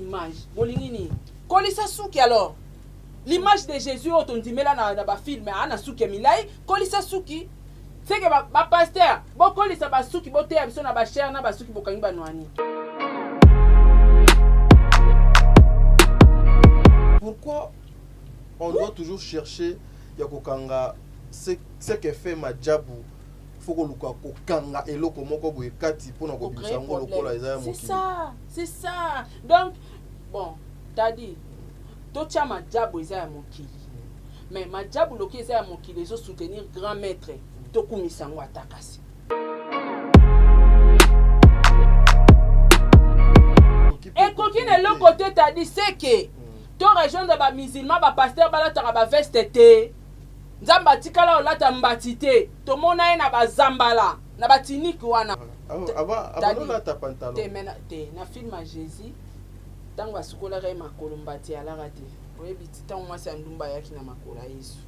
l'image. Bolingini. Kolisa souki alors. L'image de Jésus au ton dimela na ba film ana souki milai, kolisa souki. C'est que ba pasteur, bo kolisa ba souki bo te biso na ba cher na ba souki bokangi ba noani. Pourquoi on doit toujours chercher Yakokanga ce que fait Madjabou? Faut que Luka Kanga et Loko Moko Boekati pour nous c'est ça. Donc, bon, t'as dit, Tocha Madjabou est à Mokili. Mais Madjabou Loki est à Mokili, les autres soutenir grand maître, Tokumi Sango Atakasi. Et coquine l'autre côté, t'as dit, c'est que. To rejoindre ba musulman ba pasteur ba la ta ba veste te nzamba tikala olata mbatite to mona na ba zambala na ba tiniki wana aba la ta pantalon te na film à Jésus tango asukola re makolo mbati ala rate oyebi ti tango mwasi ndumba yaki na makola Yesu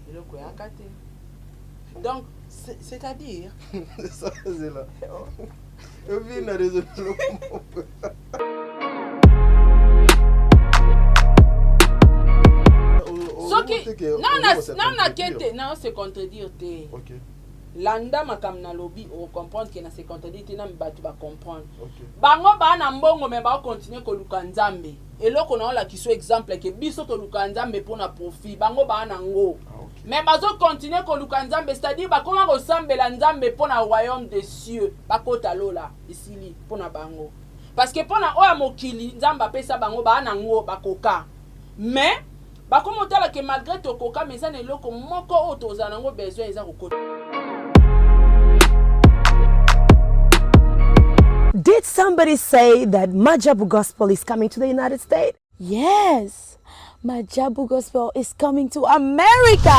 eloko ya kate donc c'est-à-dire ça c'est là et puis na raison non, c'est contredire. Okay. Landa makamna lobby on comprendre que na c'est contredire na mbatu ba comprendre. Bango ba na mbongo mais ba continuer ko luka nzambe. Et loko na la qui soit exemple que biso to luka nzambe pour na profit. Bango ba na ngo. Mais bazo continuer ko luka nzambe, c'est-à-dire ba comment ressemble nzambe pour na royaume des cieux. Ba kota lola ici pour na bango. Parce que pour na oya mokili nzamba pesa bango ba na ngo ba koka. Mais comme on que malgré ton coca, mais ça n'est pas comme mon corps aux besoin ils ont. Did somebody say that Madjabou Gospel is coming to the United States? Yes, Madjabou Gospel is coming to America.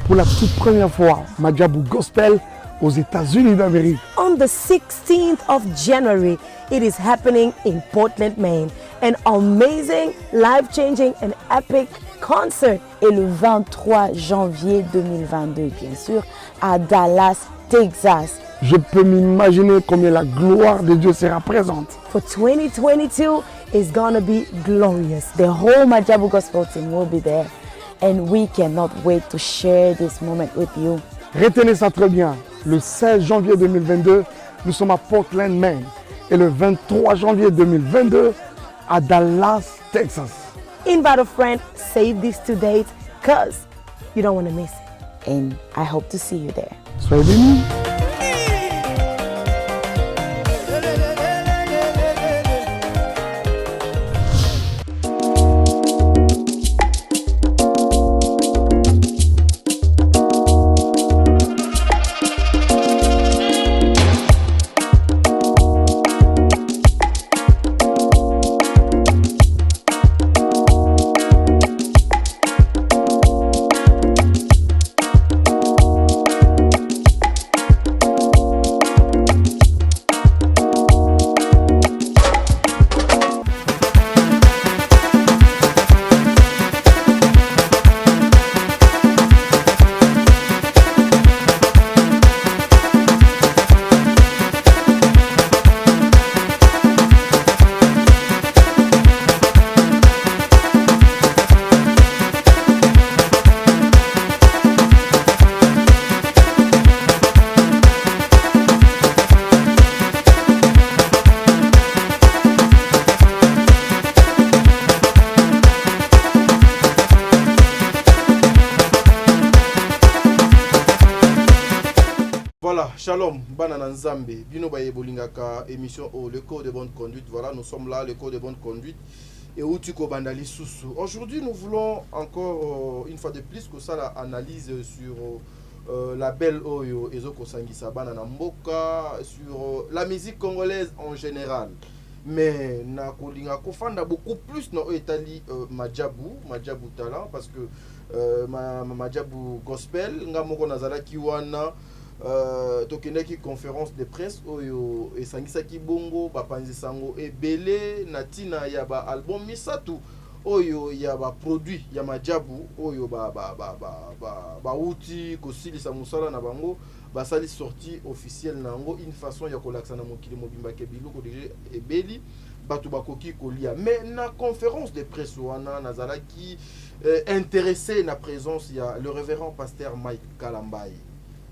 Pour la toute première fois, Madjabou Gospel aux États-Unis d'Amérique. On the 16th of January, it is happening in Portland, Maine. An amazing, life-changing and epic concert. Et le 23 janvier 2022, bien sûr, à Dallas, Texas. Je peux m'imaginer combien la gloire de Dieu sera présente. For 2022, it's gonna be glorious. The whole Madjabou Gospel team will be there. And we cannot wait to share this moment with you. Retenez ça très bien. Le 16 janvier 2022, nous sommes à Portland, Maine. Et le 23 janvier 2022, à Dallas, Texas. Invite a friend, save this to date, because you don't want to miss it. And I hope to see you there. Soyez bénis. Voilà, shalom, banana nzambe, bino baye bolingaka émission le code de bonne conduite. Voilà, nous sommes là, le code de bonne conduite. Et Outiko Bandali Soussou. Aujourd'hui, nous voulons encore une fois de plus que ça l'analyse sur la belle Oyo Ezoko Sangisa Banana Mboka, sur la musique congolaise en général. Mais na kolinga kofanda beaucoup plus dans Italie Madjabou talent parce que Madjabou gospel ngamoko nazala kiwana tokenaki conférence de presse oyo esangisaki bongo bapanzi sango ebele natina ya ba album misatu oyo ya ba produit ya Madjabou oyo ba uti kosilisa musala na bango basali sortie officielle nango une façon ya kolakisa na mokili mobimba ke biloko déjà ebeli bato bakoki kolia. Mais na conférence de presse wana nazalaki intéressé na présence ya le révérend pasteur Mike Kalambay.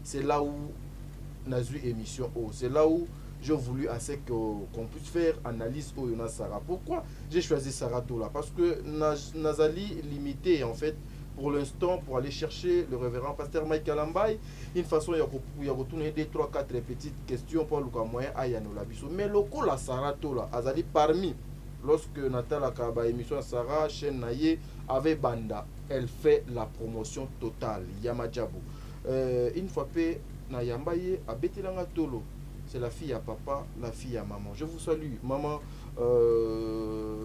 C'est là où nazu émission c'est là où j'ai voulu assez qu'on puisse faire analyse au Yona Sarah. Pourquoi j'ai choisi Sarah Tola? Parce que Nazali limité en fait pour l'instant pour aller chercher le révérend pasteur Mike Kalambay. Une façon il y a retourné 2, 3, 4 petites questions pour le moyen à Yanola Biso. Mais le coup la Sarah Tola Azali parmi lorsque Nathalie Kaba émission Sarah chaîne Naye avait Banda, elle fait la promotion totale Yamadjabou. Une fois pe na Yambaye a Betelanga Tolo. C'est la fille à papa, la fille à maman. Je vous salue, maman,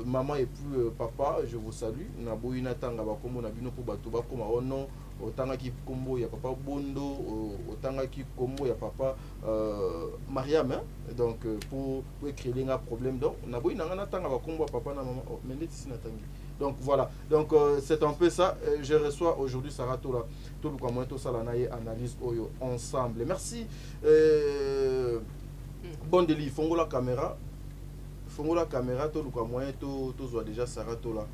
maman et puis papa, je vous salue. Na boina tanga bakombo na bino po bato bakoma ono otanga ki kombo ya papa Bondo, otanga ki kombo ya papa Mariam, hein? Donc pour créer un problème donc na boina ngana tanga bakombo ya papa na maman mais ndeti natangi. Donc voilà, donc c'est un peu ça. Je reçois aujourd'hui Sarah Tola, tout le comment tout ça analyse oyo ensemble. Merci. Bon délit, fongo la caméra, tout le moyen tout soit déjà Sarah Tola,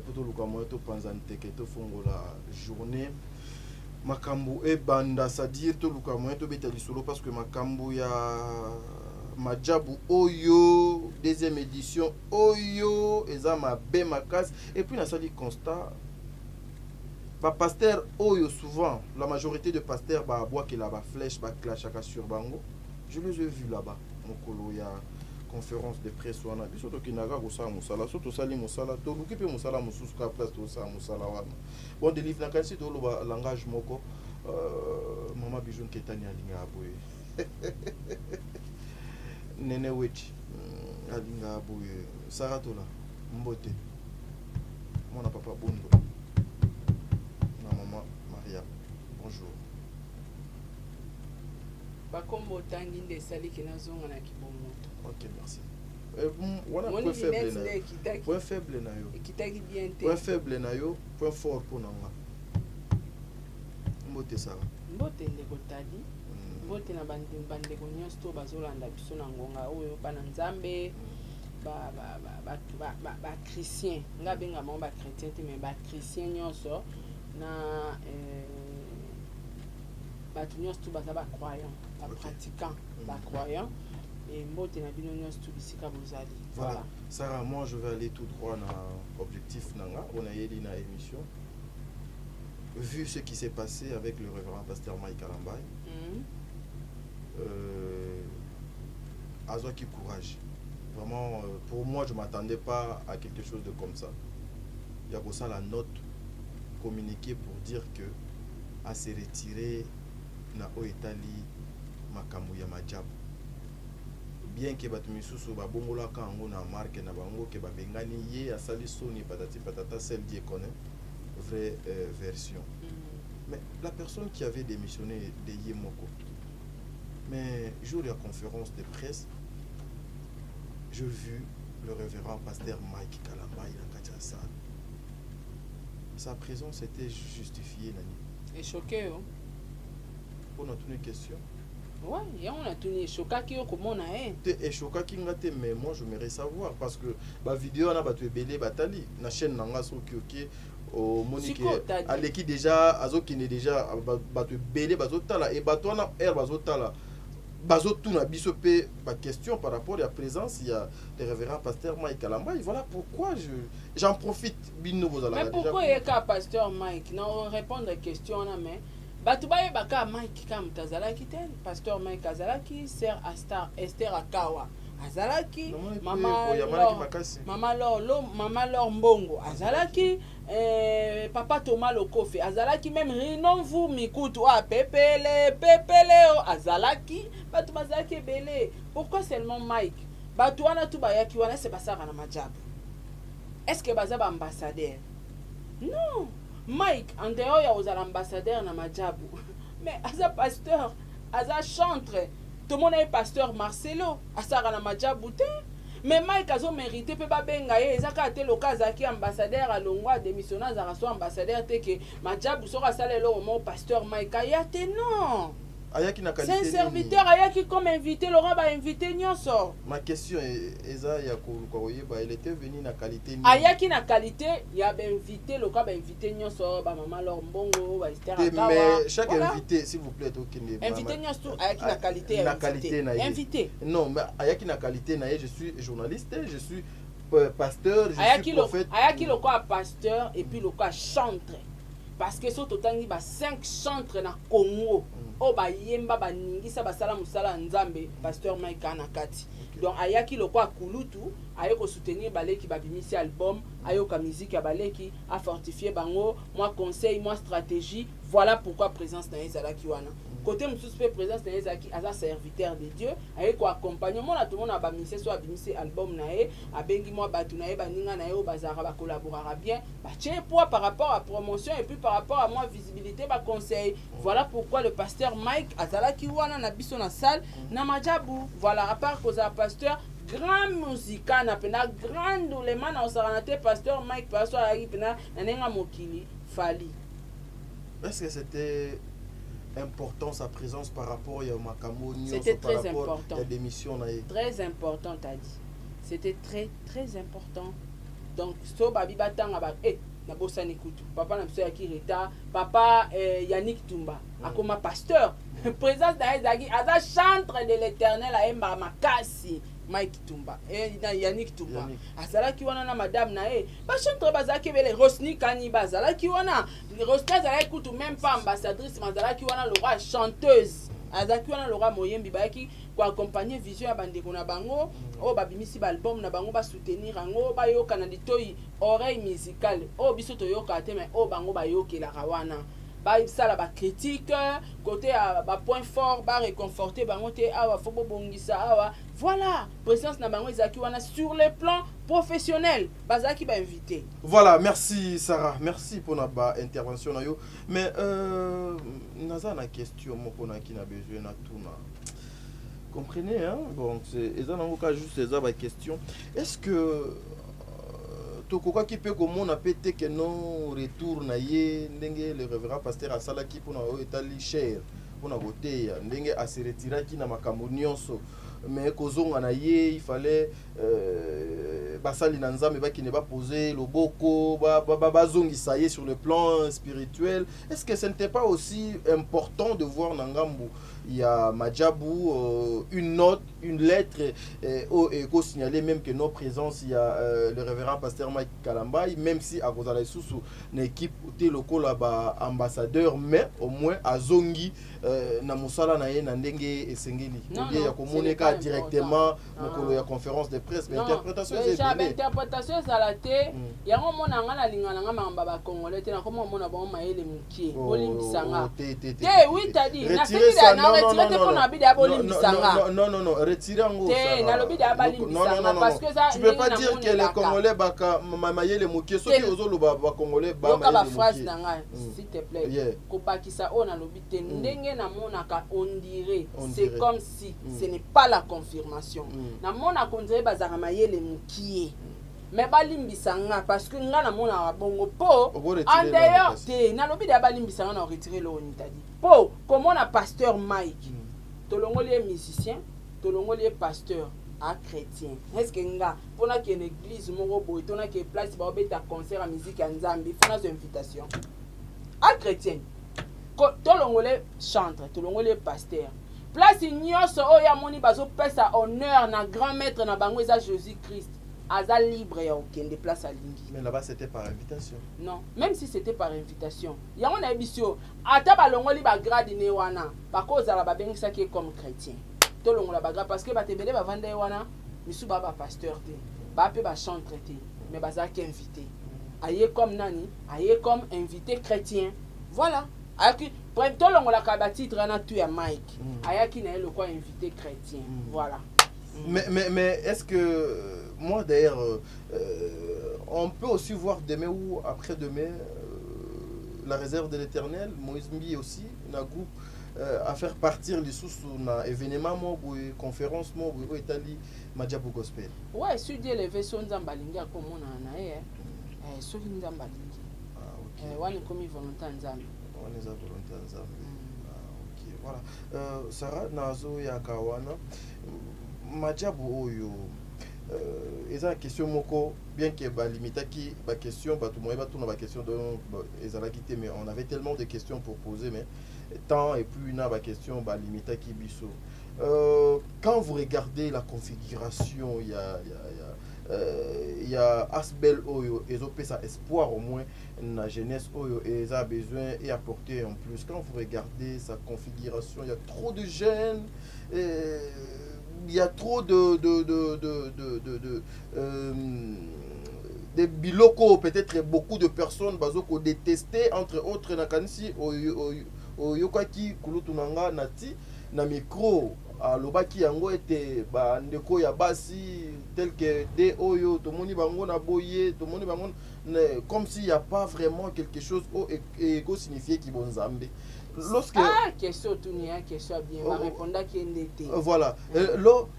pour tout le moyen tout panzante que tout fongo la journée. Makambu et banda, c'est-à-dire tout le moyen tout betali solo parce que Makambu ya Madjabou Oyo, deuxième édition Oyo, Ezama Bemakas, et puis on a sali constat. Bah, pasteur Oyo, souvent, la majorité de pasteurs, bah, bois qui là-bas, flèche, bah, clash sur Bango. Je les ai vus là-bas. Mon colo, il y a conférence de presse, on a vu surtout qu'il n'y a pas de moussala, surtout sali moussala, tout le qui moussala moussous qu'à place tout ça moussala wana. Bon, des livres, quand c'est tout le langage moko, maman bijoun ketani alinga aboye. Nene wechi alinga aboye. Sarah Tola, mbote. Mon papa Bondo. Maman Maria, bonjour. Bakombo tangi nde sali kinazonga na kibomoto. Ok, merci. Wana point faible na yo. Point faible na yo. Kitaki bien te. Point faible na yo, point fort pour nanga. Mbote Sarah. Mbote ndeko tali. Mbote na bandeko nyonso to bazolanda biso na ngonga oyo bana nzambe. Ba chrétien. Nga benga mo ba chrétien te mais ba chrétien nyonso na bato nyonso to baza ba croyant, ba pratiquant, ba croyant. Et mbote na bino nyonso to bisika bozali. Voilà. Sarah, moi je vais aller tout droit dans objectif nanga. On a yeli na émission. Vu ce qui s'est passé avec le révérend pasteur Mike Kalambay, Azoki courage. Vraiment, pour moi, je ne m'attendais pas à quelque chose de comme ça. Il y a pour ça la note communiquée pour dire que à se retirer na Oetali Makamu ya Madjabou. Bien que Batumisusu Babongola Kango na marque na bango que Babengani ye asali soni patati patata celle qui connaît vraie version. Mais la personne qui avait démissionné de Yemoko, mais jour de la conférence de presse, j'ai vu le révérend pasteur Mike Kalambay na Katiasa. Sa présence était justifiée, Nani. Et choqué, oh. Pour notre question. Ouais, on a tenu choqué comment on a et choqué mais moi je voudrais savoir parce que la vidéo on a battu belé batali na chaîne nanga so kioké au monique aleki déjà azoki ne déjà battu belé bazotala et batona air bazotala bazotuna bisope ba question par rapport à la présence il y a le révérend pasteur Mike Kalambay. Voilà pourquoi j'en profite bino vous allez. Mais pourquoi il y a pasteur Mike non répondre à question là mais Batubaye baka Mike kam tazalaki tel pasteur Mike Azalaki sœur Esther Akawa Azalaki maman Lor Mbongo Azalaki papa Thomas Lokofe Azalaki même Rinon vous mikutu pepele Azalaki batu bazalaki belé. Pourquoi seulement Mike batu wana tu bayaki wana c'est basara na Madjabou? Est-ce que bazaba ambassadeur? Non. Mike, en dehors, il y a aux ambassadeurs dans Madjabou. Mais Aza pasteur, Aza chantre, tout le monde est pasteur Marcelo, Asara na Madjabou. Mais Mike a mérité, peut pas bengaye, Zaka a été l'occasion qui ambassadeur à Longwa, démissionnant à son ambassadeur, que Madjabou sera salé le mot pasteur Mike Ayate, non. ayaki na c'est qualité un serviteur ayaki comme invité Laura ba invité nyonso. Ma question est eza ya koyeba elle était venue na qualité ni ayaki na qualité ya ba invité Laura ba invité nyonso ba maman leur mbongo ba Esther Akawa. Mais chaque voilà. invité s'il vous plaît okende invité nyonso ayaki na qualité na qualité na invité non mais ayaki na qualité na je suis journaliste je suis pasteur je ayaki suis prophète ayaki lokola pasteur et puis lokola chantre parce que so totangi ba 5 chantres na Congo o ba yemba ba ningisa basala musala nzambe pasteur Mike Anakati donc ayaki lokola kulutu ayeko soutenir baleki babimisi album ayoka musique ya baleki a fortifier bango moi conseil moi stratégie voilà pourquoi présence na ezalaki wana côté mususu pe présence na ezaki aza serviteur de Dieu ayeko accompagner mona tout monde abamisi so abimisi album na ye abengi moi batu na ye baninga na ye o bazara ba collaborera bien ba tché poids par rapport à promotion et puis par rapport à moi visibilité ba conseil voilà pourquoi le pasteur Mike azalaki wana na biso na salle na majabu voilà à part cause à pasteur grand musicien na pena grand dolément na osaranate pasteur Mike pasteur ayaki pena na nenga mokili fali. Est-ce que c'était important sa présence par rapport à makambo nyonso? C'était très important. Il y a des missions na ye. Très important t'as dit. C'était très très important. Donc so babi batanga ba na bosani kutu. Papa na biso yaki reta, papa Yannick Tumba akoma pasteur. Présence na ezaki aza chantre de l'Éternel a emba makasi. Mike Tumba Yannick Tumba azalaki wana na madame na ba chantre bazaki bele Rosny Kani bazalaki wana Rosny azalaki kutu même pas ambassadrice mazalaki wana Laura chanteuse azalaki wana Laura Moyembi bayaki ko accompagner vision ya bandeko na bango o babimisi ba album na bango ba soutenir ango ba yoka na litoi oreille musicale o biso to yoka te mais o bango ba yokela wana ba sala ba critique côté ba point fort ba réconforter bango te awa fo bongisa awa voilà présence na bango ezaki wana sur le plan professionnel bazaki ba invité. Voilà, merci Sarah, merci pour ba intervention na yo mais naza na question moko na ki na besoin na tuna comprenez hein bon c'est ezana ngoka juste eza ba question est-ce que tokoka ki pe komona pété que non retour na ye ndenge le révérend pasteur asalaki pona o etali cher pona côté ndenge a se retirer ki na makambo nyonso mais kozonga na ye il fallait basali na nzambe ba ki ne ba poser loboko ba zongisa ye sur le plan spirituel. Est-ce que ce n'était pas aussi important de voir na ngambo il y a Madjabou une note, une lettre et signaler même que nos présences il y a le révérend pasteur Mike Kalambay même si à cause de sous une équipe té local là-bas ambassadeur mais au moins azongi na musala na ye na ndenge esengeli il y a communiqué directement mokolo ya conférence de presse mais interprétation interprétation salaté yango mona nga na lingana nga mamba ba congolais te na komo mona ba mayele mukie olimbisanga te oui t'as dit na sekida na retiré te pona bidi abolimbisanga non retiré ngo te na lobidi abolimbisanga parce que ça tu peux pas dire que les congolais baka mayele mukie soki ozoloba ba congolais ba mayele mukie ba phrase na nga s'il te plaît ko bakisa ona lobi te ndenge na monaka on dirait c'est comme si ce n'est pas la confirmation na mona konzere bazaka mayele mukie mais balimbisanga parce que nga na mona bongo po en dehors te na lobi da balimbisanga na retirer le on t'a dit po comme on a pasteur Mike tolongoli est musicien tolongoli est pasteur à chrétien est-ce que nga pona que une église moko boy tona que place ba obeta concert à musique en Zambie fona une invitation à chrétien tolongole chantre tolongole pasteur place nyonso oya moni bazo pesa honneur na grand maître na bango eza Jésus Christ aza libre ya okende place à lingi. Mais là-bas c'était par invitation. Non, même si c'était par invitation. Ya on a bisio ata balongoli ba grade ne wana bakoza la babengisa ki comme chrétien. Tolongola ba grade parce que batebele ba vanda wana misu ba pasteur te. Ba pe ba chantre te, mais baza ki invité. Aye comme nani, aye comme invité chrétien. Voilà. Aki tolongola ka ba titre na tu ya Mike. Ayaki na le quoi invité chrétien. Voilà. Mais est-ce que moi d'ailleurs on peut aussi voir demain ou après-demain la réserve de l'Éternel, Moïse Mbi aussi, na groupe à faire partir les sous na événement mo boy conférence mo boy Italie Madjabou gospel. Ouais, si Dieu les vaisseaux nzambalinga comme on a soki nzambalingi. Wani komi volonté nzambe. Wani za volonté nzambe. OK. voilà. Sarah nazo ya kawana majabu oyo eza question moko bien que ba limitaki ba question ba tout moyen ba tout na ba question donc ezala quitté mais on avait tellement de questions pour poser mais temps et puis na ba question ba limitaki biso. Quand vous regardez la configuration, il y a Asbel Oyo et ça espoir au moins la jeunesse Oyo et ça a besoin et apporter en plus. Quand vous regardez sa configuration, il y a trop de jeunes, il y a trop des biloko, peut-être beaucoup de personnes bazoko détesté entre autres nakanisi Oyo Kaki Kulutunanga Nati na micro alobaki yango ete ba ndeko ya basi tel que des oyo tomoni bango na boye tomoni bango comme s'il y a pas vraiment quelque chose et go signifier ki bonzambe lorsque question tout ni question bien va répondre qui ndete voilà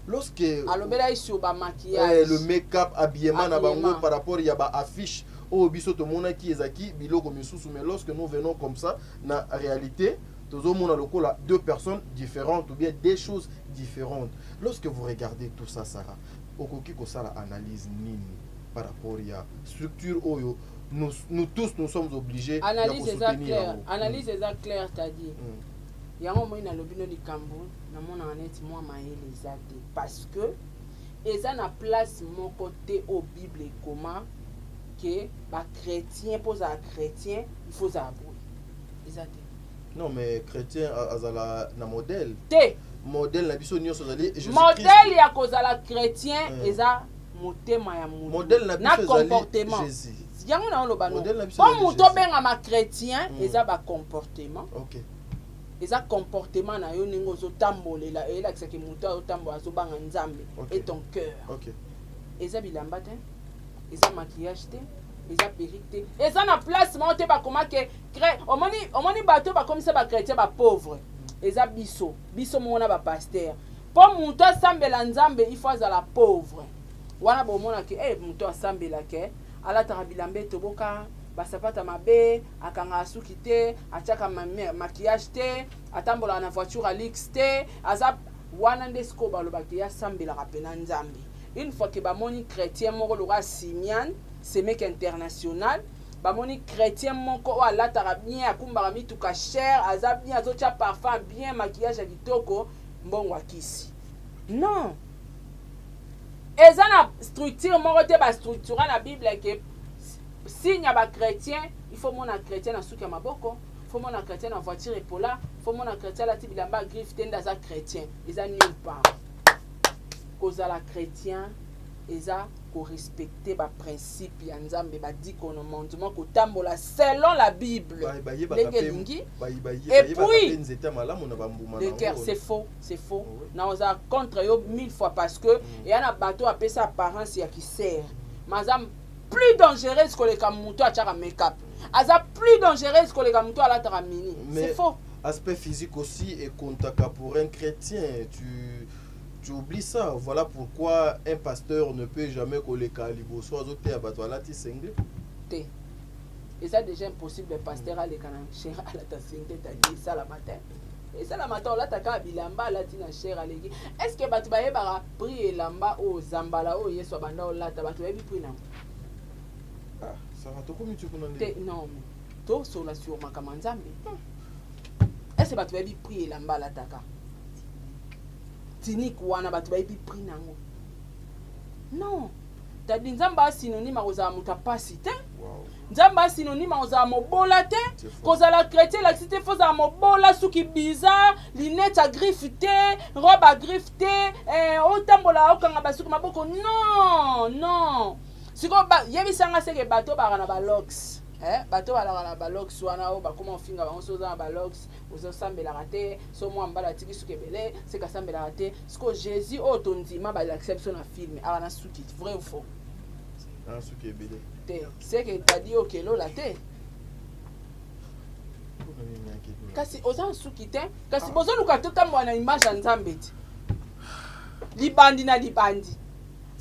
lorsque alobela sur ba maquillage le make-up habillement na bango par rapport ya ba affiche o biso tomona ki ezaki biloko misusu mais lorsque nous venons comme ça na réalité deux personnes différentes ou bien des choses différentes. Lorsque vous regardez tout ça, Sarah, okoki ko sala analyse nini par rapport à la structure oyo nous tous nous sommes obligés analyse claire analyse claire t'as dit yango moi na lobino likambo na mona net moi maele ezate parce que eza na place mon côté au Bible comment que ba chrétien pose à chrétien il faut ça ezate. Non mais chrétien azala na modèle. Te modèle na biso nyonso zali modèle ya kozala chrétien eza motema ya mutu. Modèle na biso comportement. Jésus. Yango na loba no. Bon mutu benga ma chrétien eza ba comportement. OK. Eza comportement na yo ningo zo tambolela ela kisaki mutu o tambola zo banga nzambe et ton cœur. OK. Eza bilamba te. Eza maquillage te. Eza perite eza na place monte ba koma ke omoni bato ba comme ça ba chrétien ba pauvre eza biso mona ba pasteur po muntu asambela nzambe il faut azala pauvre wana bomona ke muntu asambela ke alata bilambe toboka basapata mabe akanga asuki te achaka maquillage te atambola na voiture à luxe te aza wana ndesko baloba ke asambela kapena nzambe une fois que ba moni chrétien moko loka Simian c'est mec international bamoni chrétien moko o alataka bien akumbaka mituka cher aza bien azotia parfum bien maquillage ya kitoko mbongo akisi non eza na structure moko te bastructure na Bible ke signe ya bachrétien il faut mona chrétien na suki ya maboko faut mona chrétien na voiture epola faut mona chrétien alati bilamba griffe te nde aza chrétien eza nulle part kozala chrétien eza ko respecter ba principe ya nzambe ba dit qu'on au monde ko tambola selon la Bible et puis le cœur c'est faux na oza contre yo 1000 fois parce que y a na bateau a sa apparence ya qui sert mazam plus dangereuse que le kamuto a chaka make-up aza plus dangereuse que le kamuto a la taramini c'est faux. Aspect physique aussi et contact pour un chrétien tu oublies ça. Voilà pourquoi un pasteur ne peut jamais coller calibo soit autre à battoir ti sengle. Et ça déjà impossible pasteur à les canons cher à la tasinte t'as dit ça la matin. Et ça la matin là t'as bilamba là tina cher à l'église. Est-ce que batu baye bara prier lamba au zambala au yeso banda au là batu baye pri na. Ah, ça va to comme tu connais. Non mais to sur la sur makamanzambe. Est-ce que batu baye prier lamba là taka? Tinik wana batu bayi pri nango. Non. Tadi nzamba synonyme akozala mutapasi te. Wow. Nzamba synonyme akozala mobola te. Kozala chrétien la cité faut za mobola suki bizarre, linette à griffe te, robe à griffe te, otambola okanga basuki maboko. Non. Siko ba yebisanga seke bato ba na ba locks. Bato balaka na balox wana o bakoma ofinga bango soza na balox ozosambela raté so mo mbala tiki sukebele c'est ka sambela raté siko Jésus o tondima ba l'acception na film ala na suki vrai ou faux na sukebele te c'est que t'as dit OK lo la te kasi oza suki te kasi bozo luka to tambo na image ya nzambe libandi na libandi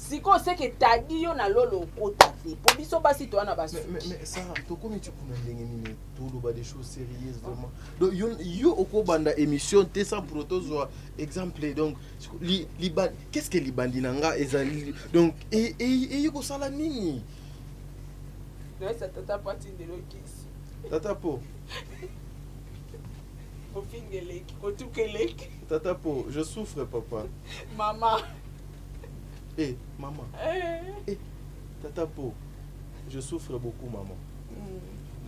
siko seke tadi yo na lolo okota te po biso basi toana basuki. Mais ça tokomi tu kuna ndenge nini toloba des choses sérieuses vraiment. Donc yo okobanda émission te sans pour autres exemple donc qu'est-ce que libandi nanga ezali donc et yoko sala nini? Non ça tata pati de lokisi. Tata po. Ofingeleki, otukeleki. Tata po, je souffre papa. Maman. Eh, maman. Eh, Tata po, je souffre beaucoup maman.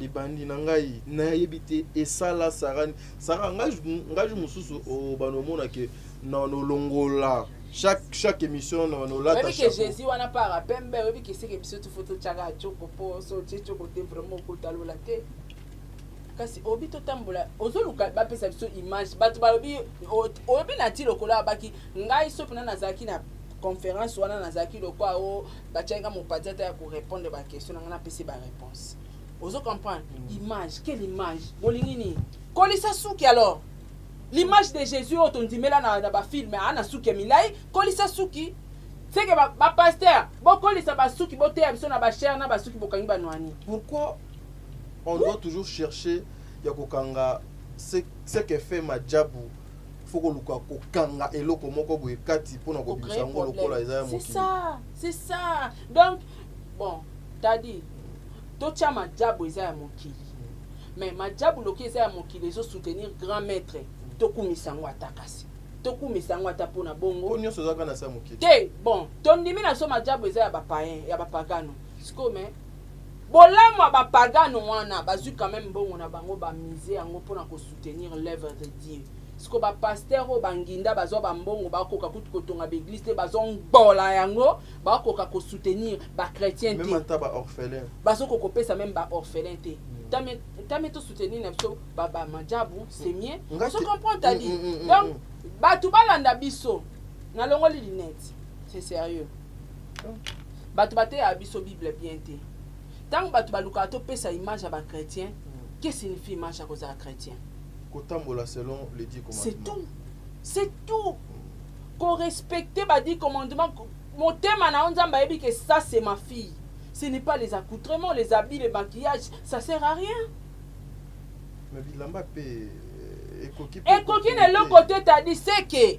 Libandi nangai na yebite et ça là Sarah ngaju mususu o banomona ke na no longola chaque émission na no la ta. Oui que Jésus wana para pembe oui que c'est que biso tu photo tchaka choko po so choko te vraiment ko talola te. Kasi obi to tambola ozoluka ba pesa biso image batu balobi obi na ti lokola baki ngai so pena nazaki na conférence wana nazaki lokwa o bachenga mo padiata ya ko répondre ba question na pesi ba réponse. Ozo comprendre image, quelle image? Bolingini. Kolisa souki alors. L'image de Jésus otondimela na ba film ana souki milai, kolisa souki. C'est que ba pasteur, bo kolisa ba souki bo te biso na ba cher na ba souki bokangi ba nwani. Pourquoi on doit toujours chercher yakokanga ce que fait Madjabou? Faut que luka kokanga eloko moko boye kati pona ko bisango lokola ezaya mokili. C'est ça. Donc bon, t'as dit tocha Madjabou ezaya mokili. Mais Madjabou loki ezaya mokili ezo soutenir grand maître tokumisango atakasi. Tokumisango atapona bongo. Konyo sozaka na sa mokili. Te bon, tondimi na so Madjabou ezaya ba païen, ya ba pagano. Siko mais bolamo ba pagano wana bazu quand même bongo na bango ba miser yango pona ko soutenir l'œuvre de Dieu. Siko ba pasteur o banginda bazo ba mbongo ba koka kutu kotonga ba église te bazo ngola yango ba koka ko soutenir ba chrétien te. Même ata ba orphelin. Bazo ko kopesa même ba orphelin te. Tame to soutenir na biso ba Madjabou c'est mieux. On se comprend ta dit. Donc ba tu balanda biso na longoli lunette. C'est sérieux. Ba tu bate ya biso Bible bien te. Tant que tu vas pesa image à un chrétien, qu'est-ce que signifie image à cause d'un chrétien? Selon les 10 commandements. C'est tout. C'est tout. Qu'on respecte les 10 commandements. Mon thème, que ça, c'est ma fille. Ce n'est pas les accoutrements, les habits, les maquillages. Ça ne sert à rien. Mais Bilamba peut. Et coquine de l'autre côté, tu as dit, c'est que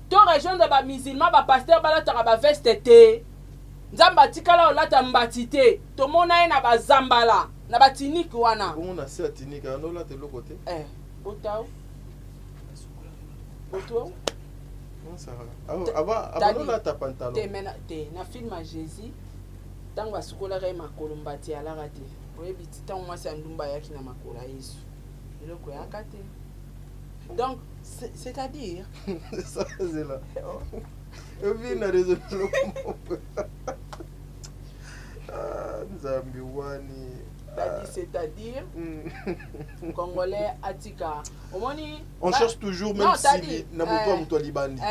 tu rejoins les musulmans, les pasteurs, les vestes. Nzamba tikala olata mbatite to mona na bazambala na batiniki wana on a ça tinika no la te lokote otao oto non ça aba no la ta pantalon te na film à Jésus tango asukola re makolo mbati ala rate oyebi titango mwasi andumba yaki na makola Yesu eloko yakate donc c'est-à-dire ça c'est là eu na raison Nzambiwani c'est-à-dire Congolais atika omoni on cherche toujours même si na muto libandi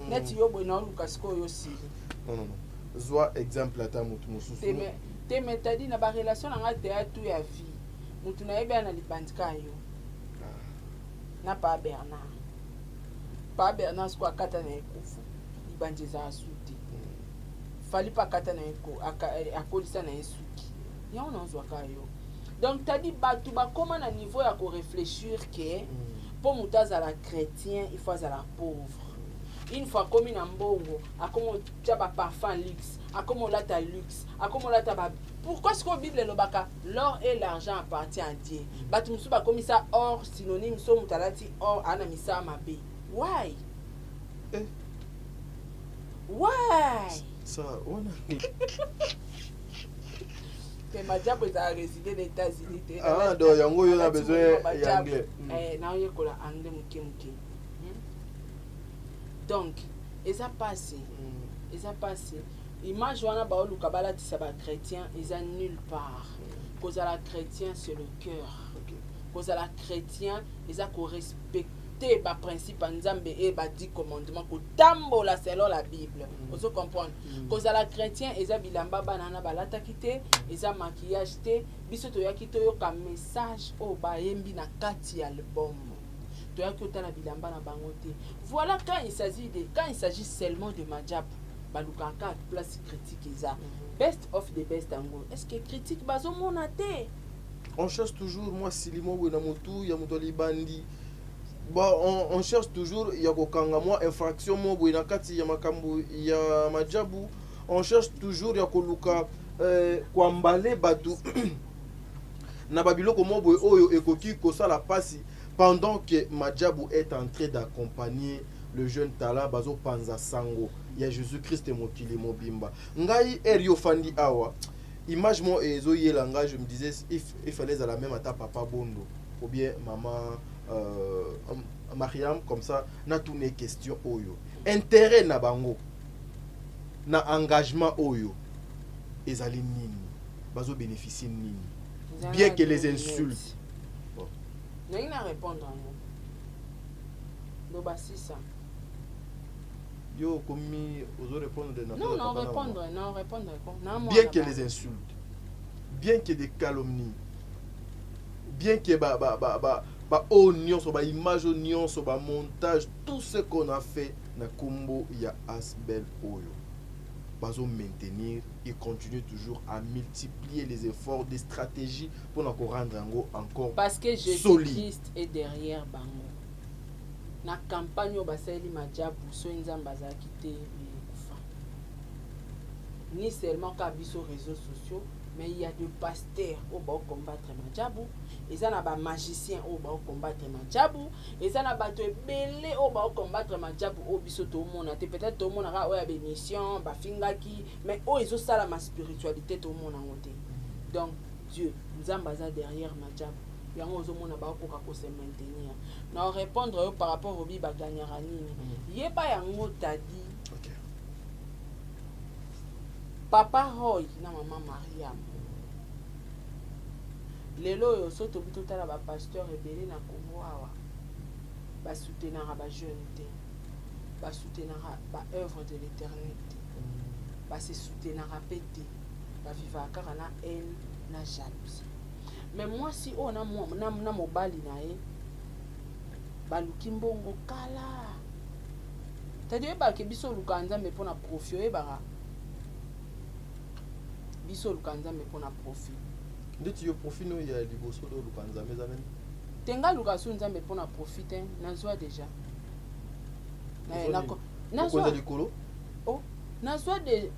neti yo bona Lucas ko yo si non zoa exemple ata mutu mususu te metadi na ba relation na ngate ya tout ya vie mutu na yeba na libandika yo na pa Bernard sko akata na ekufu libandi za asuti fali pa kata na eko akolisa na esuki ya on nzwaka yo donc t'as dit batu ba comment na niveau ya ko réfléchir que pour mutaza la chrétien il faut la pauvre une fois comme na mbongo akomo tia ba parfum luxe akomo lata luxe akomo lata ba pourquoi est-ce que Bible le baka l'or et l'argent appartient à Dieu batu musu ba comme ça or synonyme so mutalati or ana misa mabe why ça on a que Madjabou a résidé aux États-Unis. Ah donc yango yo na besoin d'anglais. Na yo kola anglais muke. Donc ça passe. Image wana ba oluka balati sa ba chrétien, ils ont nulle part. Cause à la chrétien c'est le cœur. Cause à la chrétien, ils a ko respecter ba principe nzambe et ba 10 commandements ko tambola selon la Bible. Vous comprenez? Cause à la chrétien, ils a bilamba banana balata kité, ils a maquillage té, biso to yakito yo ka message o ba yembi na kati album. To yakito la bilamba na bangote. Voilà quand il s'agit seulement de Madjabou. balukaka place critique eza best of the best yango est-ce que critique bazomona te on cherche toujours moi silimo we na mutu ya mutu libandi ba on cherche toujours ya kokanga moi infraction mo we na kati ya makambo ya majabu on cherche toujours ya koluka kwambale batu na babiloko mo boy oyo ekoki kosala pasi pendant que majabu est en train d'accompagner le jeune talent bazo panza sango ya Jésus-Christ mokili mobimba ngai erio fandi awa image mo ezo yelanga je me disais il fallait à la même ata papa bondo ou bien maman Mariam comme ça na toutes les questions oyo intérêt na bango na engagement oyo ezali nini bazo bénéficier nini bien que les insultes bon n'ai na répondre à moi do basisa yo commis ozo répondre de non répondre quoi bien que les insultes bien que des calomnies bien que oignon sur image oignon sur montage tout ce qu'on a fait na combo ya Asbel oyo bazo maintenir et continue toujours à multiplier les efforts des stratégies pour nous rendre encore parce que Jésus-Christ est derrière bango na campagne au baseli majabu so nzamba za kité kufa ni seulement ka biso réseaux sociaux mais il y a des pasteurs au ba combattre majabu et ça na ba magicien au ba combattre majabu et ça na ba to belé au ba combattre majabu au biso to mona te peut-être to mona ra o ya bémission ba fingaki mais o izo sala ma spiritualité to mona ngote donc Dieu nzamba za derrière majabu yango ozomona bakoka ko se maintenir na répondre par rapport au biba gagnera nini yeba yango tadi OK papa Roy na maman Mariam lelo yo soto bitotala ba pasteur ebele na Congo awa ba soutenir ba jeune te ba soutenir ba œuvre de l'éternité ba se soutenir pété ba vivre car na haine na jalousie mais moi si on a na mobali na e baluki mbongo kala c'est-à-dire ba ke biso luka nzambe pona profit e bara biso luka nzambe pona profit ndeti yo profit no ya liboso do luka nzambe za nani tenga luka so nzambe pona profit nazwa déjà nazwa likolo oh nazwa de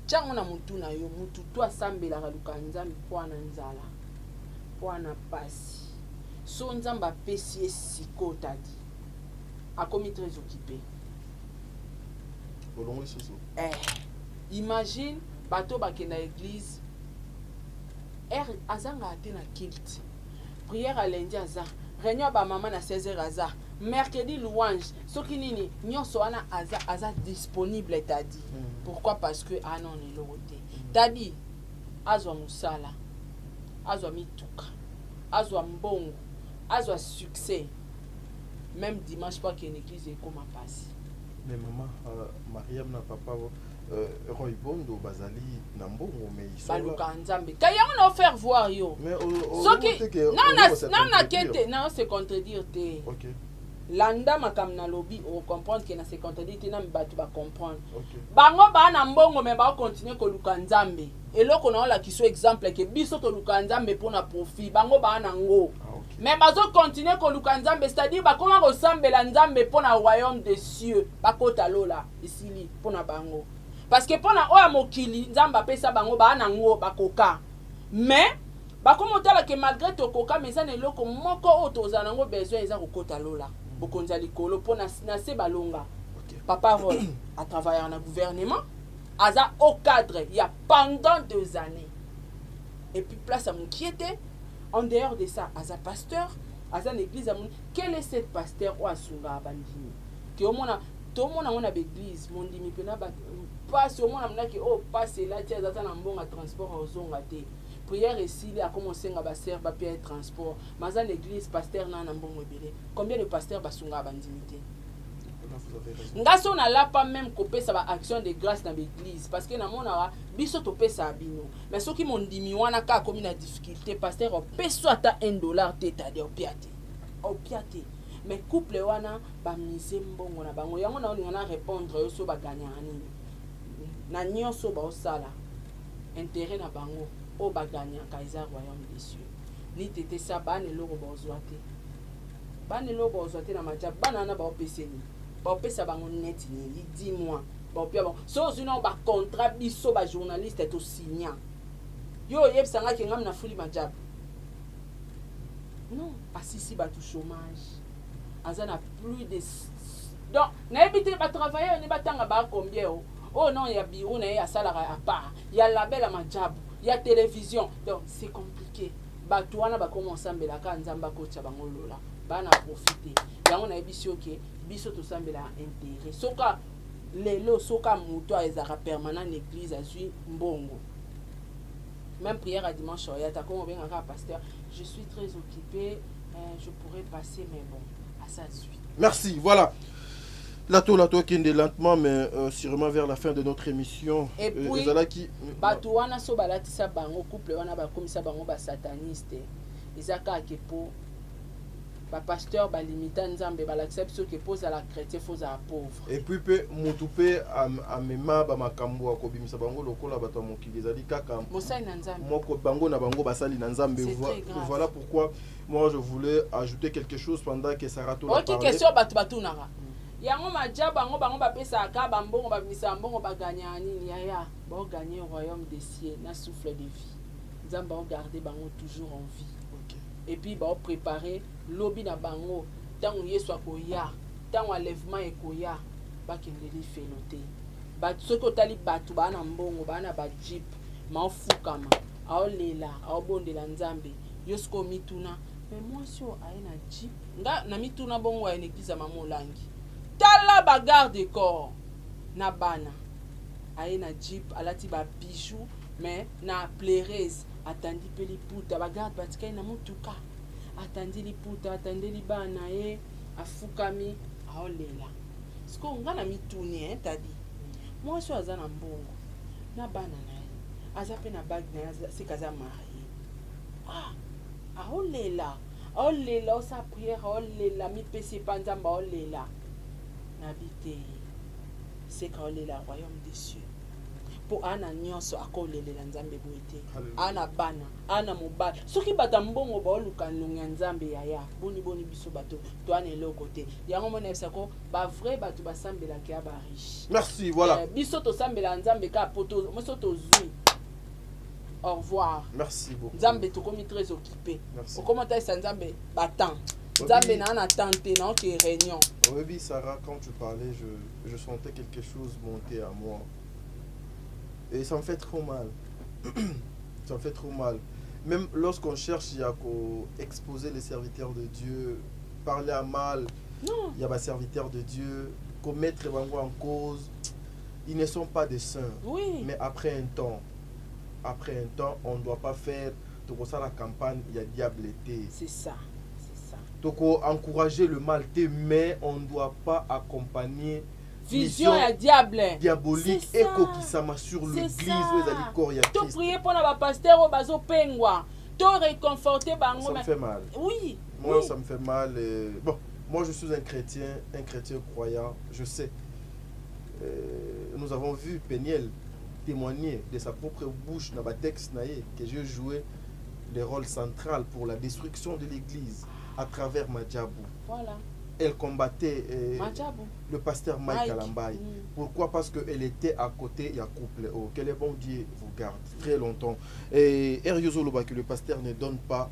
chango na mutu na yo mutu to asambela luka nzambe pona nzala pona pasi so nzamba pesi siko tadi akomi très occupé imagine bato bakenda église azanga ate na kilt prière à lundi aza réunion ba maman na 16h aza mercredi louange soki nini nyonso wana aza disponible tadi pourquoi parce que non ni lote tadi azwa musala azwa mituka azwa mbongo azwa succès même dimanche pas qu'une église est comme à passer mais maman Mariam na papa Roy Bondo bazali na mbongo mais ils sont baluka nzambe kaya on a faire voir yo mais non na kete non c'est contredire te OK landa makam na lobi o comprendre que na se contredire te na mbatu ba comprendre bango ba na mbongo mais ba continuer ko luka nzambe eloko na ola kiso exemple que biso to luka nzambe pona profit bango ba na ngo mais bazo continuer ko luka nzambe c'est-à-dire ba koma ko sambela nzambe pona royaume des cieux ba kota lola isili pona bango parce que pona oya mokili nzamba pesa bango ba na ngo bakoka mais bakomotala que malgré to koka mais ça ne loko moko otoza nango besoin eza kokota lola bokonza likolo pona na se balonga papa Roy a travaillé en gouvernement aza au cadre il y a pendant 2 années et puis place à mon qui était en dehors de ça aza pasteur aza l'église quel est cette pasteur ou asunga bandini que au mona to mona on a l'église mon dimi pena ba passe au mona mnaki oh passe là tia aza na mbonga transport ozonga te prière ici il a commencé à basser ba payer transport maza l'église pasteur na mbongo ebele combien de pasteurs basunga bandini te ngaso na la pas même kopesa ba action de grâce dans l'église parce que na mona biso to pesa bino mais soki mondimi wana ka komi na difficulté pasteur o peso ata $1 te tade o piate mais couple wana ba mise mbongo na bango yango na olinga na répondre yo so ba gagner nini na nyonso baosala intérêt na bango oyo baganyaka eza royaume des cieux ni tete sa bana eloko baozwa te bana eloko baozwa te na majabu bana wana baopeseni baopesa bango neti nini 10 mois baopia bango so ozwi nao bacontrat biso bajournaliste tosigna yo oyebisangaki ngami na fuli majabu non asisi bato chômage aza na plus de donc nayebi te batravailleur ne batanga bacombien oh non ya bureau na ye asalaka à part ya label ya majabu ya télévision donc c'est compliqué bato wana bakoma osambelaka nzambe akotya bango lola bana profite yango nayebi si oke biso tosambela intérêt soka lelo soka moto ezaka permanent na église azwi mbongo même prière à dimanche oyata comme obengaka pasteur je suis très occupé je pourrais passer mais bon à ça de suite. Merci, voilà. Lato qui est lentement, mais sûrement vers la fin de notre émission. Et puis, bato wana so balatisa bango couple wana bakomisa bango ba sataniste. Ezaka kepo ba pasteur ba limita nzambe ba l'accepte que pose à la chrétien faut à pauvre. Et puis pe mutupe amema ba makambo akobimisa bango lokola bato mokili ezali kaka. Mosai na nzambe. Moko bango na bango basali na nzambe. Voilà pourquoi moi je voulais ajouter quelque chose pendant que Sarah Tola parlait. OK, question bato nara. Yango majabu bango bapesaka bambongo babimisa mbongo baganya nini yaya ba gagner au royaume des cieux na souffle de vie. Nzamba ba garder bango toujours en vie. OK. Et puis ba préparer lobby na bango tango yesu akoya tango enlèvement ekoya bakendeli felote. Ba soko tali bato bana mbongo bana ba jeep mafukama aolela aobondela nzambe yosko mituna mais moi sio aina jeep nga na mituna bongo ya église mamolangi tala ba garde corps na bana aina jeep alati ba bijou mais na plaireuse atandi pe liputa ba garde batikai na mutuka atandi liputa atandeli bana ye afukami aolela siko nga na mituni tadi moi sio azana mbongo na bana na ye aza pe na bag na ye sikaza marié aolela osa prière aolela mipesi pa nzamba aolela nabite seka aolela royaume des cieux po ana nyonso akolelela nzambe boye te ana bana ana mobali soki bato mbongo baoluka nlongi ya nzambe yaya boni biso bato toana eloko te yango mona yebisako bavrai bato basambelaka ya bariche. Merci, voilà. Biso tosambela nzambe ka poto moso tozwi. Au revoir. Merci beaucoup. Nzambe tokomi très occupé. Merci. Okomata isa nzambe battant. Nzambe na na tante na ke réunion. Oui, Sarah, quand tu parlais, je sentais quelque chose monter à moi. Et ça me fait trop mal. Ça me fait trop mal. Même lorsqu'on cherche à exposer les serviteurs de Dieu, parler à mal, il y a des serviteurs de Dieu, commettre en cause, ils ne sont pas des saints. Oui. Mais après un temps, on ne doit pas faire tout ça la campagne, il y a diableté. C'est ça. C'est ça. Donc encourager le mal, mais on ne doit pas accompagner vision ya diable diabolique et qui s'ama sur l'église les alicor ya Christ. To prier pour na pasteur au bazo pengwa. To réconforter bango. Ça me fait mal. Oui. Moi ça me fait mal. Bon, moi je suis un chrétien croyant, je sais. Nous avons vu Peniel témoigner de sa propre bouche dans le texte que Dieu jouait le rôle central pour la destruction de l'église à travers Madjabou. Voilà. Elle combattait le pasteur Mike Alambaye. Pourquoi? Parce qu'elle était à côté du couple. Oh, que le bon Dieu vous garde très longtemps. Et Eriozoloba, que le pasteur ne donne pas.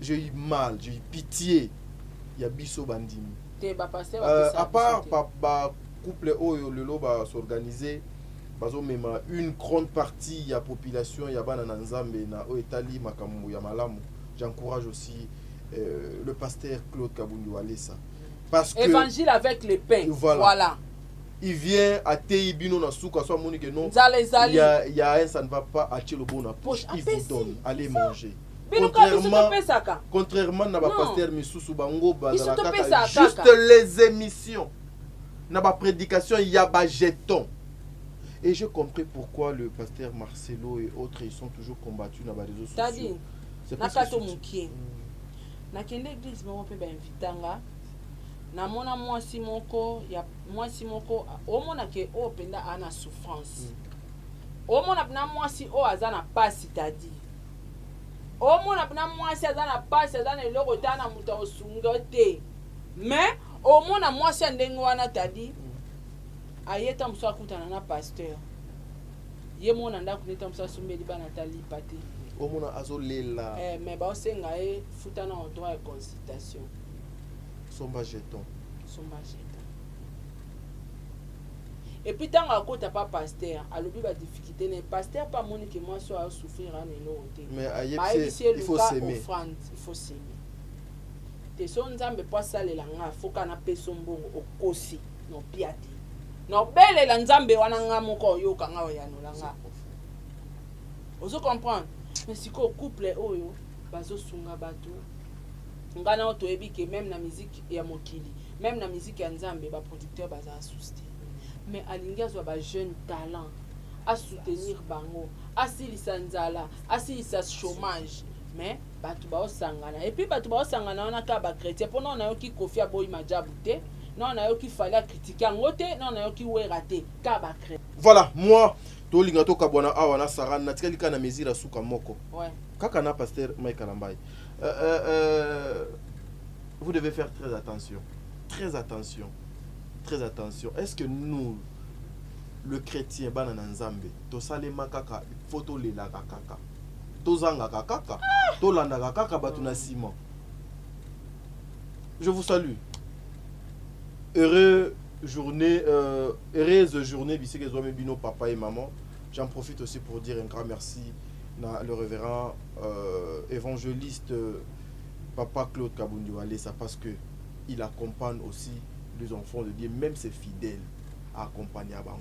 J'ai eu mal, j'ai eu pitié. Il y a Bisso Bandimi. À part couple le loba s'organiser, une grande partie de la population y a Bananzambe na Oetali Makamu ya Malamu. J'encourage aussi le pasteur Claude Kabundu Alessa. Parce que évangile avec les pains. Voilà. Il vient à Teibino na souka soit monique non. Il y a un ça ne va pas à le na poche, il vous donne allez manger. Contrairement na ba pasteur Misusu Bango bazalaka juste les émissions. Na ba prédication il y a ba jeton. Et j'ai compris pourquoi le pasteur Marcelo et autres ils sont toujours combattus dans les réseaux sociaux. C'est parce que nakende église moko pe ba invitanga na mona mwasi moko ya mwasi moko omona ke o penda ana souffrance omona bina mwasi o aza na pasi tadi omona bina mwasi aza na pasi aza na eloko ta na moto osunga te mais omona mwasi ndenge wana tadi ayeta mosu akutana na pasteur ye mona ndako neta mosu asumbeli bana talipa te omona azolela mais baosenga ye futa na droit ya consultation somba jeton et puis tant akota pa pasteur alobi ba difficulté ne pasteur pas moni que moi soit souffrir en eloko te mais il faut s'aimer il faut s'aimer te so nzambe po asalela nga foka na peso mbongo okosi no piate no belela nzambe wana nga moko oyoka nga oyanola nga ozo comprendre mais siko couple oyo bazosunga bato nga na otoyebi ke même na musique ya mokili même na musique ya nzambe ba producteur baza asuste mais alingi azwa ba jeune talent à soutenir bango asilisa nzala asilisa chômage mais bato baosangana et puis bato baosangana wana ka ba chrétien pona on ayoki kofi aboyi majabu te non on ayoki fallait critiquer yango te non on ayoki wera te ka ba chrétien. Voilà, moi tolinga to kabwana awa na sarana natikali kana mezira suka moko ouais kaka na pasteur Mike Kalambai vous devez faire très attention est-ce que nous le chrétien bana na nzambe to salema kaka photo lela kaka tozanga kaka tolanda kaka batu na sima. Je vous salue. Heureuse journée bisike zwa bino papa et maman. J'en profite aussi pour dire un grand merci à le révérend évangéliste papa Claude Kabundi Walesa parce que il accompagne aussi les enfants de Dieu, même ses fidèles à accompagner à Bango.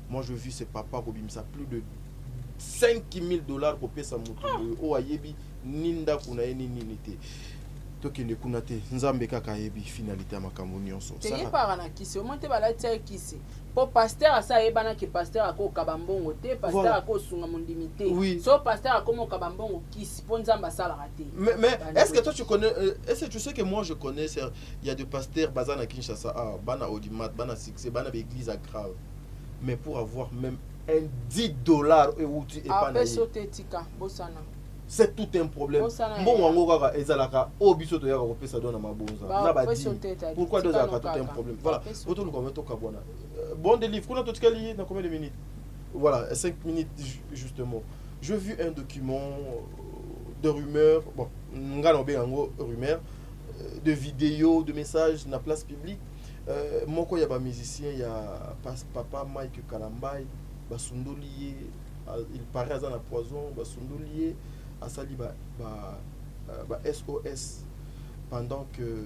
Moi je vis ce papa qui ça plus de $5,000 pour payer sa moto. Oh ayebi ninda kuna eni ninite. Tokende kuna te nzambe kaka yebi finalité ya makambo nyonso. Te para na kisi o monte bala tia kisi. Po pasteur asa yebana ke pasteur akoka bambongo te pasteur akosunga mondimité. Oui. So pasteur akomoka bambongo kisi po nzamba sala raté. Mais est-ce que toi tu connais est-ce que tu sais que moi je connais il y a des pasteurs bazana Kinshasa bana Audimat bana Succès bana église à grave. Mais pour avoir même un $10 et où tu es pas c'est tout un problème. Bon wango kaka ezalaka obiso to yaka kopesa dona mabonza na ba di. Pourquoi deux aka tout un problème. Voilà. Auto nous commettre kabona. Bon des livres kuna to tikali na combien de minutes? Voilà, 5 minutes justement. Je vu un document de rumeurs, bon, ngana obengo rumeurs de vidéos, de messages na place publique. Moko ya ba musicien ya papa Mike Kalambai basundolié il paraît à la poison basundolié à sali ba SOS pendant que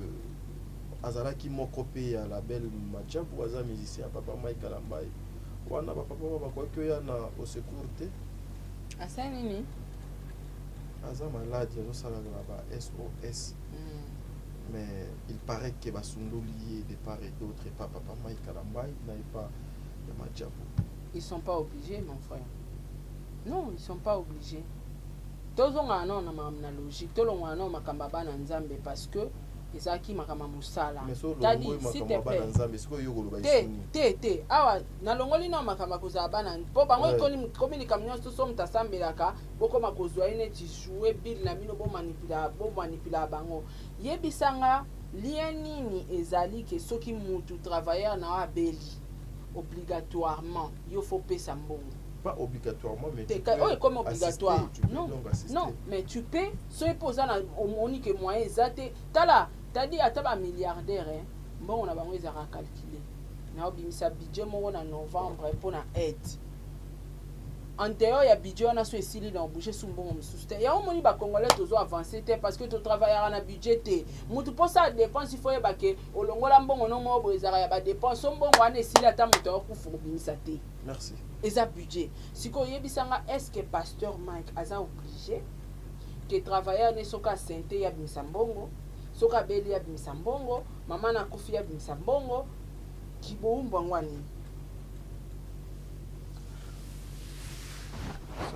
azalaki moko pe ya la belle Majabu aza musicien papa Mike Kalambai wana ba papa ba ko ya na au secours te asa nini aza malade ya sala ba SOS. Mais il paraît que Basundo lié de part et d'autre et pas papa Mike Kalambai n'aille pas de Majabu. Ils sont pas obligés mon frère. Non, ils sont pas obligés. Tozonga non na mamna logique, tolonga non makamba bana nzambe parce que ezaki makamba musala. Tadi s'il te plaît. Nzambe siko yo koloba isuni. Te awa na longoli no makamba kozala bana po bango ekoli communication nyonso so mutasambelaka boko makozwa ine ti jouer bill na bino bo manipula bango. Yebisanga lien nini ezali ke soki mutu travailleur na abeli obligatoirement il faut payer sa mbongo. Pas obligatoirement mais comme obligatoire assister, non mais tu paies so epoza na omoni ke moyen ezate tala tadi ata ba milliardaire hein bon na bango ezara calculer na obimisa budget moko na novembre pour na aide en dehors ya budget on a so esili na bouger sous mbongo misusu te ya omoni ba congolais tozo avancer te parce que to travailler na budget te mutu posa dépense il faut yeba ke olongola mbongo no mo ezara ya ba dépense mbongo wana esili ata mutu akufu obimisa te. Merci. Eza budget. Si ko yebisanga est-ce que pasteur Mike aza obligé que travailleur ne soka santé ya bimisambongo, soka beli ya bimisambongo, mama na kufi ya bimisambongo, kiboumba ngwani.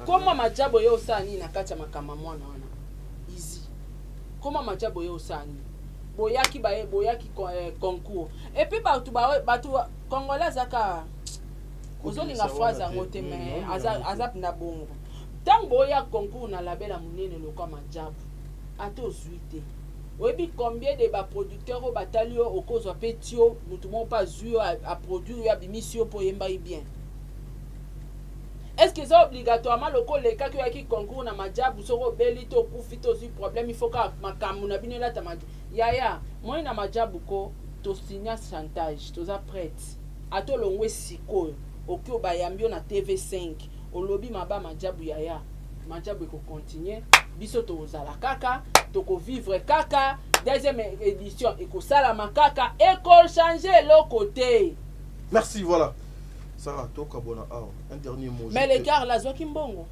Koma majabo yo sani na kati ya makama mwana wana. Easy. Koma majabo yo sani. Boyaki concours. Et puis batu congolais zaka ozolinga phrase yango te mais aza na bongo ntango boya concours na label ya monene lokwa majabu ata ozwi te oyebi combien de baproducteur oyo batali yo okozwa mpe tio motu moko mpe azwi yo aproduire yo abimisi yo mpo oyembai bien est ce que eza obligatoirement loko olekaki oyaki concours na majabu soki obeli to okufi to ozwi problème ifo ka makambo na bino elata yaya moi na majabu ko tosinya chantage toza prête ata olongwe sikoyo oki obayambi yo na TV5 olobi maba majabu yaya majabu ekokontinue biso tozala kaka tokovivre kaka deuxième édition ekosalama kaka ekochange eloko te. Merci, voilà. Sarah, toka bona awa un dernier mot. Mais l'écart la zwaki mbongo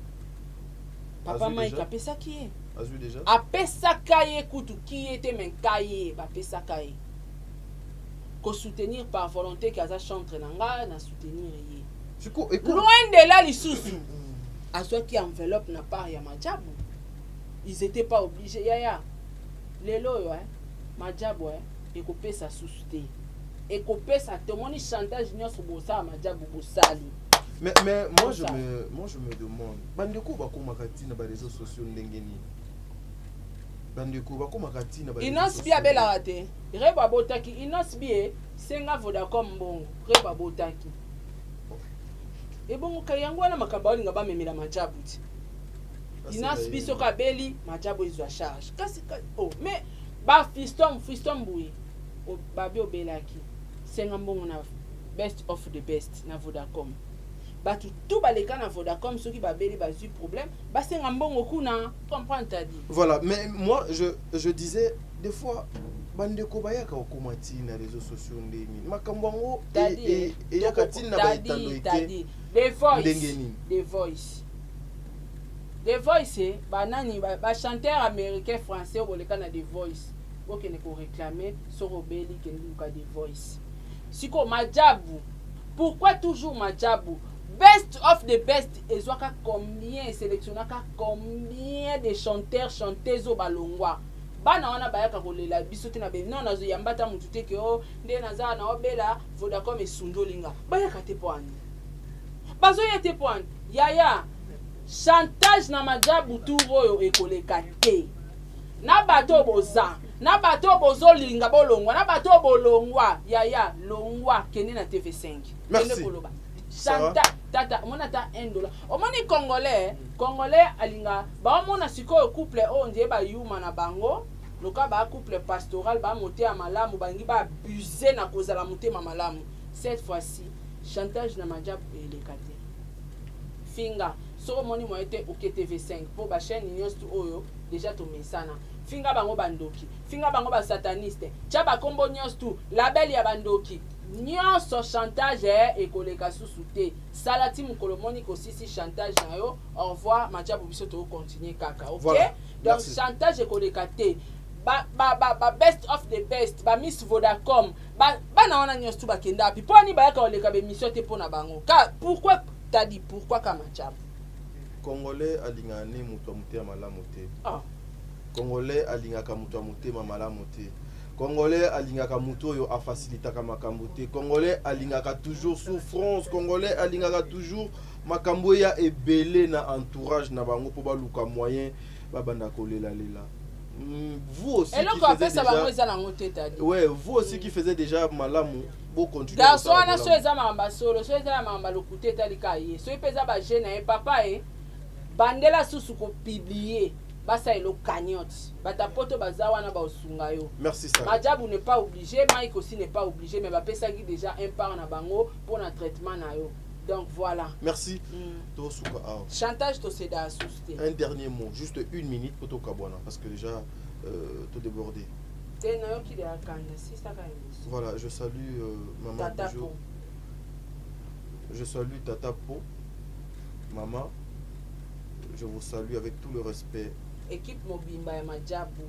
papa Mike apesaki ye azwi déjà apesaka ye kutu ki ete men kaye bapesaka ye ko soutenir par volonté kaza chantre na nga na soutenir ye loin de là lisusu azwaki enveloppe na part ya majabu ils étaient pas obligés yaya lelo yo majabu ekopesa susu te ekopesa te moni chantage nyonso bosala majabu bosali. Mais moi je me demande bandeko bakomaka ntina ba réseaux sociaux ndenge nini bandeko bakomaka ntina ba Inos bi abelaka te reba botaki Inos bi senga Vodacom mbongo reba botaki ebongo kayango wana makamba olinga bamemela majabu ti Inos bi soka beli majabu izwa charge kasi mais ba fiston buye babi obelaki senga mbongo na best of the best na Vodacom batu tout baleka na Vodacom soki babeli bazui problème basenga mbongo kuna comprendre ta dit. Voilà, mais moi je disais des fois bandeko bayaka okomati na réseaux sociaux ndenge makambo ngo et yakati na baitando eke The Voice banani ba chanteur américain français boleka na The Voice okene ko réclamer sorobeli kendi ka The Voice siko majabu pourquoi toujours majabu best of the best ezwaka combien sélectionnaka combien de chanteurs chanteuses au balongwa bana wana bayaka kolela biso te na be non nazo yambata mutu te ke o nde naza na obela Vodacom esundolinga bayaka te poani bazo yete poani yaya chantage na majabu tu oyo ekoleka te na bato boza na bato bozolinga bolongwa na bato bolongwa yaya longwa kende na TV5 kende koloba chanta tata mona ta $1 omoni congolais alinga ba mona sikoyo couple o ndie ba yuma na bango loka ba couple pastoral ba monter à malamu bangi ba abuser na kozala motema malamu cette fois-ci chantage na majabu elekate finga so moni mo ete OK TV5 pour ba chaîne nyonso oyo déjà to mesana finga bango bandoki finga bango ba sataniste tia ba kombo nyonso label ya bandoki nyonso chantage ekoleka susu te salati mukolo moni ko sisi chantage na yo au revoir majabu biso to continuer kaka OK voilà. Donc merci. chantage ekoleka te ba best of the best ba Miss Vodacom ba na wana nyonso ba kenda pi poni ba yaka oleka be mission te pona bango ka pourquoi t'as dit pourquoi ka majabu Congolais alinga ne mutu amute malamu te Congolais alingaka mutu amute malamu te Congolais alingaka mutu oyo afacilitaka makambo te Congolais alingaka toujours souffrance Congolais alingaka toujours makambo ya ebele na entourage na bango po baluka moyen babanda kolela lela. Vous aussi ouais, vous aussi qui faisiez déjà malamu beau continuer dans so na so eza mamba solo so eza mamba lokute talika ye so epeza ba jeune papa bandela susu ko publier basa elo cagnotte batapoto bazawa na ba osunga yo. Merci ça. Majabu n'est pas obligé, Mike aussi n'est pas obligé, mais bapesa qui déjà un par na bango pour un traitement na yo. Donc voilà. Merci. Chantage to c'est da souste. Un dernier mot, juste 1 minute pour to kabwana parce que déjà tout débordé. Voilà, je salue maman Tata Bijou. Je salue Tata Po. Maman, je vous salue avec tout le respect. Équipe Mobimba ya Majabu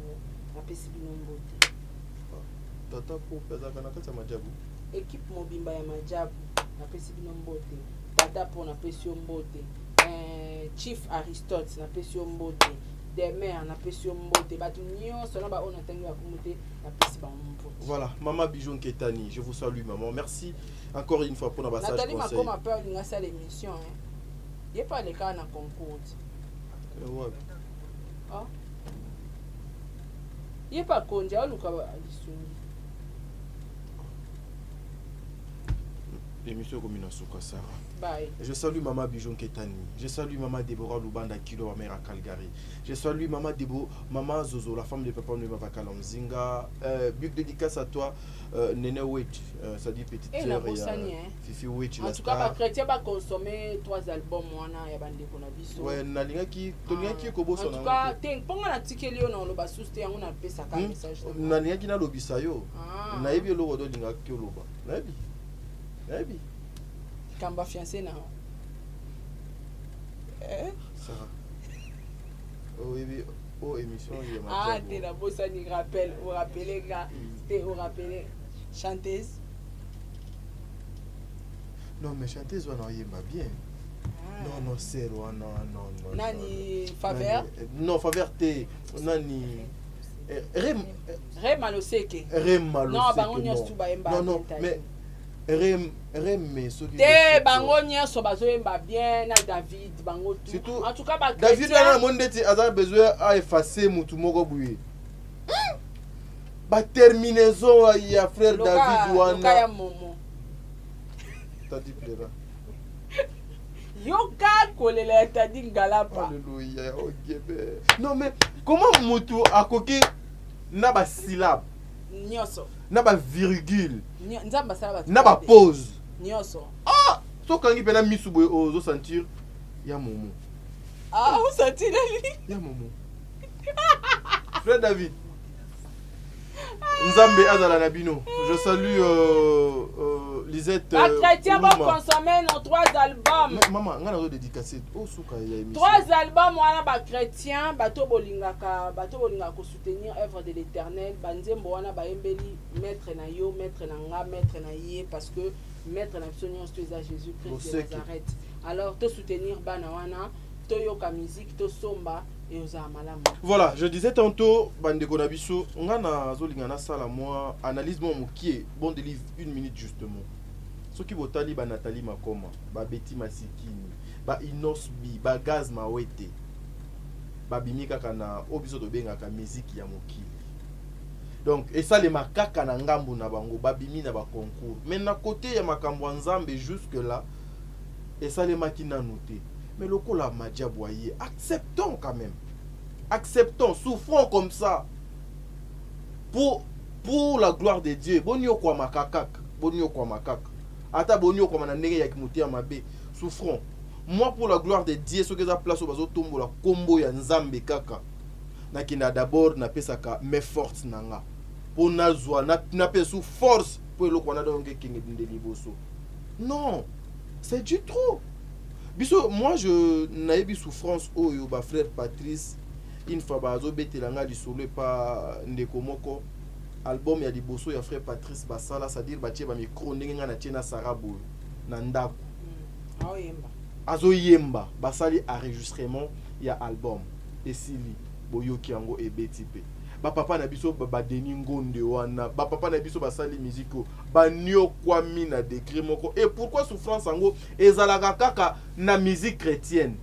napesi bino mbote. Tata Po pesa kana kati ya Majabu. Équipe Mobimba ya Majabu napesi bino mbote. Tata Po napesi mbote. Chief Aristote napesi mbote. Demer napesi mbote. Batu nyonso na ba ona tangi ya kumute napesi ba mbote. Voilà, Maman Bijou Nketani, je vous salue maman. Merci encore une fois pour na passage Nathalie conseil. Makoma peur d'une seule émission. Il n'y a pas les cas dans le concours. Ouais. Ah. Il n'y a pas de Luka Alisuni. L'émission comme une souka Sarah. Bye. Je salue Maman Bijon Ketani. Je salue Maman Deborah Lubanda Kilo, ma mère à Calgary. Je salue Maman Zozo, la femme de Papa Nwema Vakalamzinga. Big dédicace à toi, Nene Wetch, ça dit petite sœur. Fifi Wetch. En tout cas, les chrétiens vont consommer 3 albums. Il y a des gens ouais, Nalinga qui kobo son. En tout cas, pendant la ticket, on a sousté on a fait ça comme message. Nalinga qui na lobisa yo. Naibi lo rodo linga ki loba. Naibi. Naibi. Kamba fiancé na. Ça. Oh oui, oh émission il y a Ah, t'es la bosse ni rappel, vous rappelez gars, t'es vous rappelez chanteuse. Non mais chanteuse on a yemba bien. Non c'est non. Nani Faveur? Non, Faveur t'es Nani Rem Maloseke. Rem Maloseke. Non, bango nyos tu ba yemba. Non, mais Rem mais ce qui te bango nyos bazo yemba bien na David bango tout. Surtout, en tout cas ba David na monde ti a besoin à effacer mutu moko buye. Ba terminaison ya frère David wana. Loka ya momo. T'as dit plaira. Yoka kolela t'as dit ngalapa. Alléluia. OK. Non mais comment mutu akoki na ba syllabe? Nyoso. Na ba virgule. Nzamba sala ba. Na ba pause. Nyoso. Ah, so kangi pena misu boye ozo sentir ya momo. Ah, vous sentez là? Ya momo. Frère David. Nzambe azala na bino. Je salue Lisette. La chrétien va consommer nos 3 albums. Maman, ngana zo dédicacer au suka ya émission. 3 albums wana ba chrétien bato bolingaka ko soutenir œuvre de l'Éternel. Banzembo wana ba embeli maître na yo, maître na nga, maître na yé parce que maître na sonyon c'est Jésus Christ de Nazareth. Alors to soutenir bana wana, to yoka musique, to somba. Voilà, je disais tantôt, Bandeko Nabiso, on a zolingana sala moi, analyse mon moukier, bon délivre 1 minute justement. Ce qui va tali ba Nathalie Makoma, ba Betty Masikini, ba Inosbi, ba Gaz Mawete, ba Bimika kana obiso to benga ka musique ya mokili. Donc, et ça les makaka na ngambu na bango, ba bimi na ba concours. Mais na côté ya makambo nzambe jusque là, et ça les makina noté. Mais le coup la Madjaboye, acceptons quand même. Acceptons, souffrons comme ça. Pour la gloire de Dieu. Bonio kwa makakak. Bonio kwa makak. Ata bonio kwa mananege ya kimuti ya mabe. Souffrons. Moi pour la gloire de Dieu, ce que ça place au bazo tombo la combo ya nzambe kaka. Na kina d'abord na pesaka mes forces nanga. Pour nazwa na pesu force pour le kwana donge kingi ndeli boso. Non. C'est du trop. Biso, moi je n'ai souffrance au yoba frère Patrice une fois bazo betelanga li solo pa ndeko moko album ya liboso ya frère Patrice basala c'est à dire batie ba micro ndenge nga na tiena sarabo na ndako azo yemba basali enregistrement ya album esili boyoki yango ebetipe ba papa na biso ba Denis Ngonde wana ba papa na biso basali musique ba nyo kwa mina décret moko. Et pourquoi souffrance yango ezalaka kaka na musique chrétienne?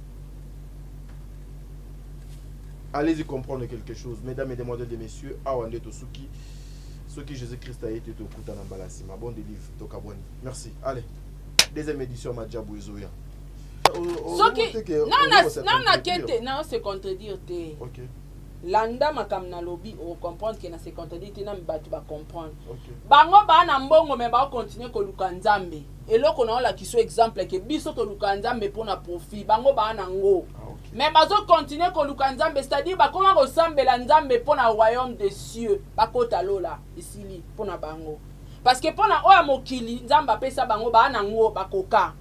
Allez-y comprendre quelque chose, mesdames et demoiselles et messieurs. Awande tosuki soki Jésus-Christ a été tokuta na balasima bon délivre tokaboni. Merci. Allez. Deuxième édition Madjabu Ezoya. Non, c'est contredire te. OK. Landa makam na lobby o comprendre que na se contredire te na mbatu ba comprendre. Bango ba na mbongo me ba continuer ko luka nzambe. Eloko na la ki so exemple que biso to luka nzambe pour na profit. Bango ba na ngo. Mais bazo continuer ko luka nzambe, c'est-à-dire ba comment ressemble nzambe pour na royaume des cieux. Ba kota lola ici li pour na bango. Parce que pour na oya mokili nzamba pesa bango ba na ngo ba koka.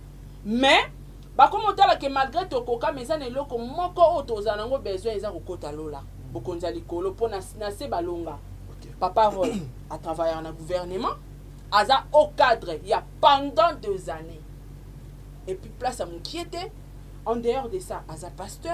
Mais ba comme otala que malgré to koka mais ça ne loko moko otoza nango besoin eza ko kota lola. Bokonza likolo pour na se balonga. Papa Roy a travaillé dans le gouvernement. Aza au cadre il y a pendant 2 années. Et puis place à mon qui était en dehors de ça, Aza pasteur.